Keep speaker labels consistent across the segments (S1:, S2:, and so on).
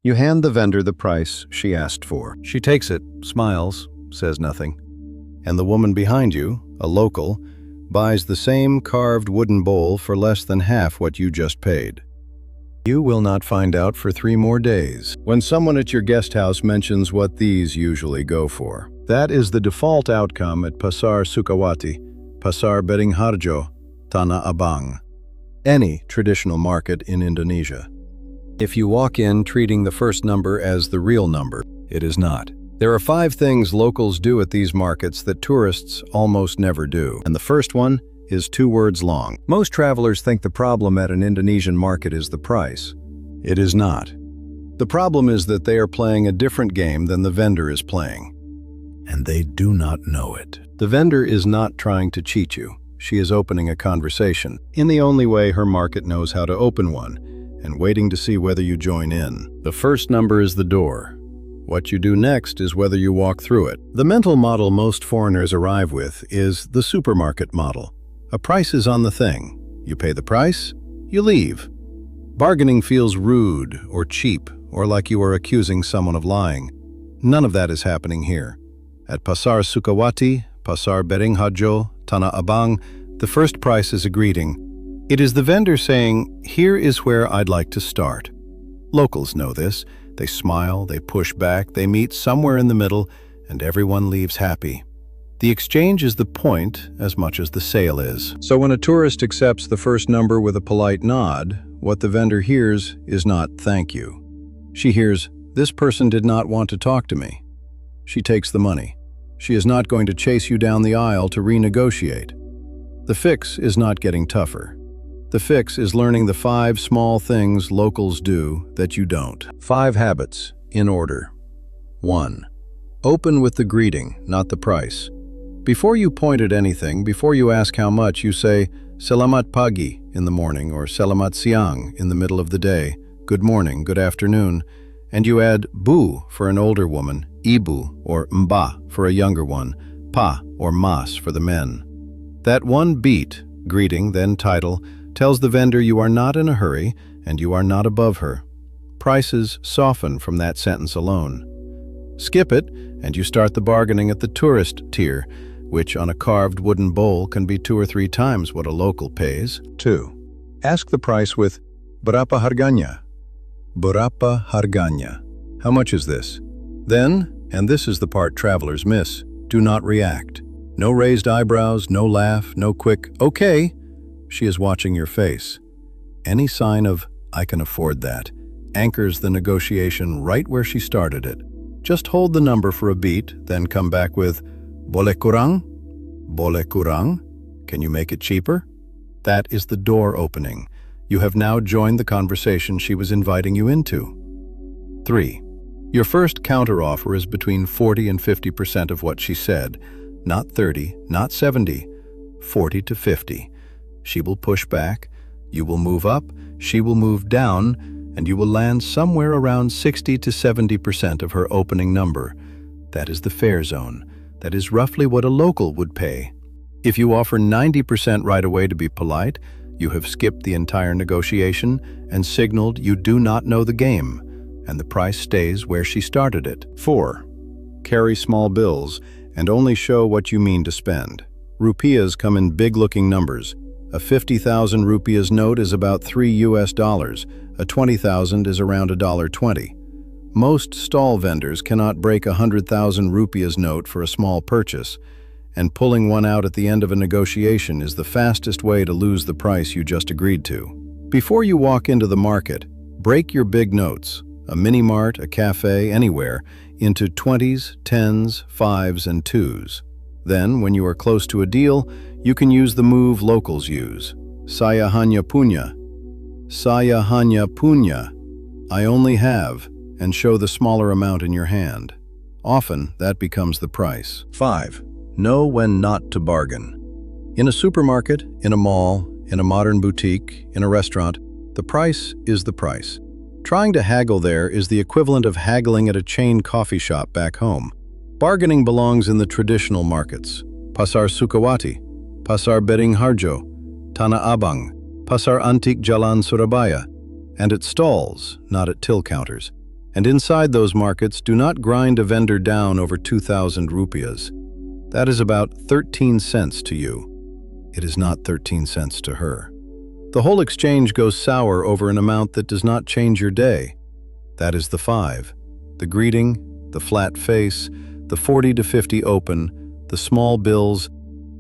S1: You hand the vendor the price she asked for. She takes it, smiles, says nothing. And the woman behind you, a local, buys the same carved wooden bowl for less than half what you just paid. You will not find out for 3 more days. When someone at your guest house mentions what these usually go for, that is the default outcome at Pasar Sukawati, Pasar Beringharjo, Tanah Abang, any traditional market in Indonesia. If you walk in treating the first number as the real number, it is not. There are 5 things locals do at these markets that tourists almost never do, and the first one is 2 words long. Most travelers think the problem at an Indonesian market is the price. It is not. The problem is that they are playing a different game than the vendor is playing, and they do not know it. The vendor is not trying to cheat you. She is opening a conversation in the only way her market knows how to open one, and waiting to see whether you join in. The first number is the door. What you do next is whether you walk through it. The mental model most foreigners arrive with is the supermarket model. A price is on the thing. You pay the price, you leave. Bargaining feels rude or cheap or like you are accusing someone of lying. None of that is happening here. At Pasar Sukawati, Pasar Beringharjo, Tanah Abang, the first price is a greeting. It is the vendor saying, "Here is where I'd like to start." Locals know this. They smile, they push back, they meet somewhere in the middle, and everyone leaves happy. The exchange is the point as much as the sale is. So when a tourist accepts the first number with a polite nod, what the vendor hears is not "thank you." She hears, "This person did not want to talk to me." She takes the money. She is not going to chase you down the aisle to renegotiate. The fix is not getting tougher. The fix is learning the 5 small things locals do that you don't. 5 habits, in order. 1. Open with the greeting, not the price. Before you point at anything, before you ask how much, you say, "Selamat pagi" in the morning or "Selamat siang" in the middle of the day, "Good morning," "Good afternoon," and you add "bu" for an older woman, "ibu" or "mba" for a younger one, "pa" or "mas" for the men. That one beat, greeting, then title, tells the vendor you are not in a hurry and you are not above her. Prices soften from that sentence alone. Skip it, and you start the bargaining at the tourist tier, which on a carved wooden bowl can be 2 or 3 times what a local pays. 2. Ask the price with "Berapa harganya?" Berapa harganya? How much is this? Then, and this is the part travelers miss, do not react. No raised eyebrows, no laugh, no quick, "Okay." She is watching your face. Any sign of "I can afford that" anchors the negotiation right where she started it. Just hold the number for a beat, then come back with "Boleh kurang?" Boleh kurang? Can you make it cheaper? That is the door opening. You have now joined the conversation she was inviting you into. 3. Your first counteroffer is between 40 and 50% of what she said. Not 30, not 70, 40 to 50. She will push back, you will move up, she will move down, and you will land somewhere around 60 to 70% of her opening number. That is the fair zone. That is roughly what a local would pay. If you offer 90% right away to be polite, you have skipped the entire negotiation and signaled you do not know the game, and the price stays where she started it. 4. Carry small bills and only show what you mean to spend. Rupiahs come in big-looking numbers. A 50,000 rupiahs note is about $3. A 20,000 is around $1.20. Most stall vendors cannot break a 100,000 rupiahs note for a small purchase, and pulling one out at the end of a negotiation is the fastest way to lose the price you just agreed to. Before you walk into the market, break your big notes, a mini-mart, a cafe, anywhere, into 20s, 10s, 5s, and 2s. Then, when you are close to a deal, you can use the move locals use. "Saya hanya punya." "Saya hanya punya." I only have, and show the smaller amount in your hand. Often, that becomes the price. 5. Know when not to bargain. In a supermarket, in a mall, in a modern boutique, in a restaurant, the price is the price. Trying to haggle there is the equivalent of haggling at a chain coffee shop back home. Bargaining belongs in the traditional markets. Pasar Sukawati, Pasar Beringharjo, Tanah Abang, Pasar Antik Jalan Surabaya, and at stalls, not at till counters. And inside those markets, do not grind a vendor down over 2,000 rupiahs. That is about 13 cents to you. It is not 13 cents to her. The whole exchange goes sour over an amount that does not change your day. That is the 5. The greeting, the flat face, the 40 to 50 open, the small bills,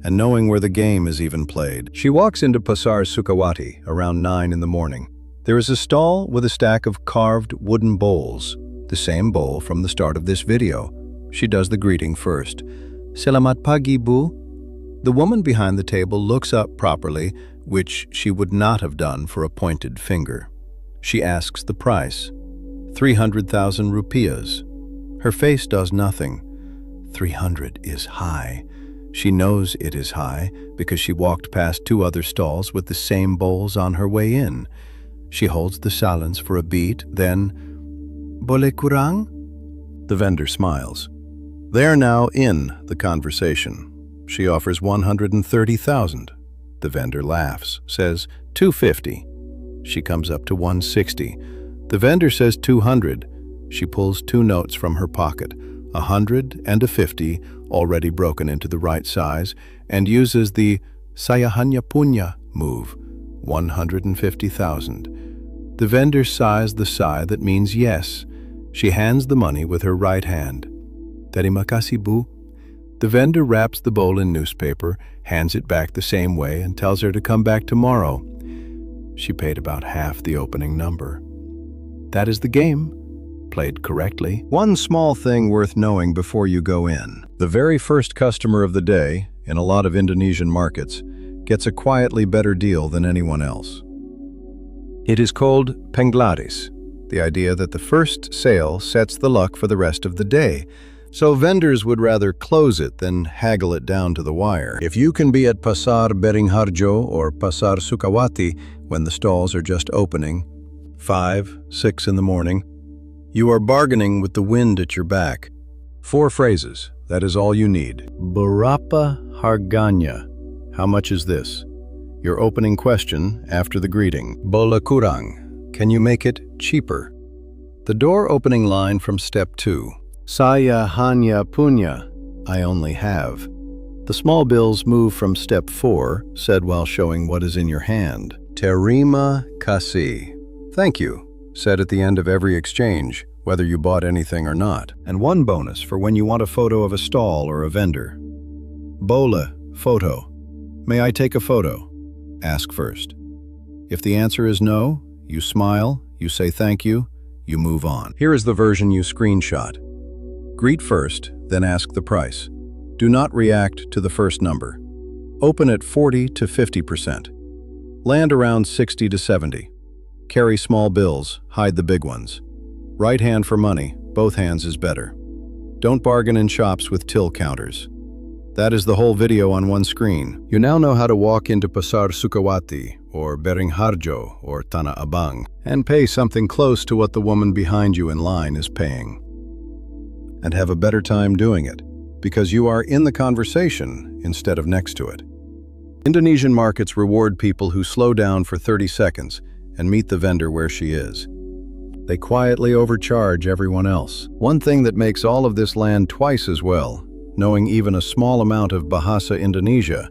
S1: and knowing where the game is even played. She walks into Pasar Sukawati around 9 in the morning. There is a stall with a stack of carved wooden bowls, the same bowl from the start of this video. She does the greeting first. Selamat pagi, Bu. The woman behind the table looks up properly, which she would not have done for a pointed finger. She asks the price. 300,000 rupiahs. Her face does nothing. 300 is high. She knows it is high because she walked past 2 other stalls with the same bowls on her way in. She holds the silence for a beat, then, "Boleh kurang?" The vendor smiles. They are now in the conversation. She offers 130,000. The vendor laughs, says 250. She comes up to 160. The vendor says 200. She pulls 2 notes from her pocket, 100 and a 50, already broken into the right size, and uses the "Saya hanya punya" move, 150,000. The vendor sighs the sigh that means yes. She hands the money with her right hand. "Terima kasih, Bu." The vendor wraps the bowl in newspaper, hands it back the same way, and tells her to come back tomorrow. She paid about half the opening number. That is the game, played correctly. One small thing worth knowing before you go in. The very first customer of the day, in a lot of Indonesian markets, gets a quietly better deal than anyone else. It is called penglaris, the idea that the first sale sets the luck for the rest of the day. So vendors would rather close it than haggle it down to the wire. If you can be at Pasar Beringharjo or Pasar Sukawati when the stalls are just opening, 5, 6 in the morning, you are bargaining with the wind at your back. 4 phrases, that is all you need. Berapa harganya? How much is this? Your opening question after the greeting. Boleh kurang? Can you make it cheaper? The door opening line from step 2. Saya hanya punya, I only have. The small bills move from step 4, said while showing what is in your hand. Terima kasih. Thank you, said at the end of every exchange, whether you bought anything or not. And 1 bonus for when you want a photo of a stall or a vendor. Boleh, photo. May I take a photo? Ask first. If the answer is no, you smile, you say thank you, you move on. Here is the version you screenshot. Greet first, then ask the price. Do not react to the first number. Open at 40 to 50%. Land around 60 to 70. Carry small bills, hide the big ones. Right hand for money, both hands is better. Don't bargain in shops with till counters. That is the whole video on one screen. You now know how to walk into Pasar Sukawati, or Beringharjo, or Tanah Abang, and pay something close to what the woman behind you in line is paying. And have a better time doing it, because you are in the conversation instead of next to it. Indonesian markets reward people who slow down for 30 seconds and meet the vendor where she is. They quietly overcharge everyone else. One thing that makes all of this land twice as well, knowing even a small amount of Bahasa Indonesia.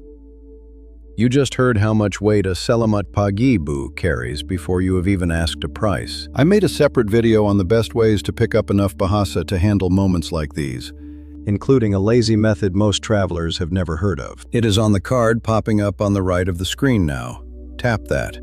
S1: You just heard how much weight a Selamat Pagi Bu carries before you have even asked a price. I made a separate video on the best ways to pick up enough Bahasa to handle moments like these, including a lazy method most travelers have never heard of. It is on the card popping up on the right of the screen now. Tap that.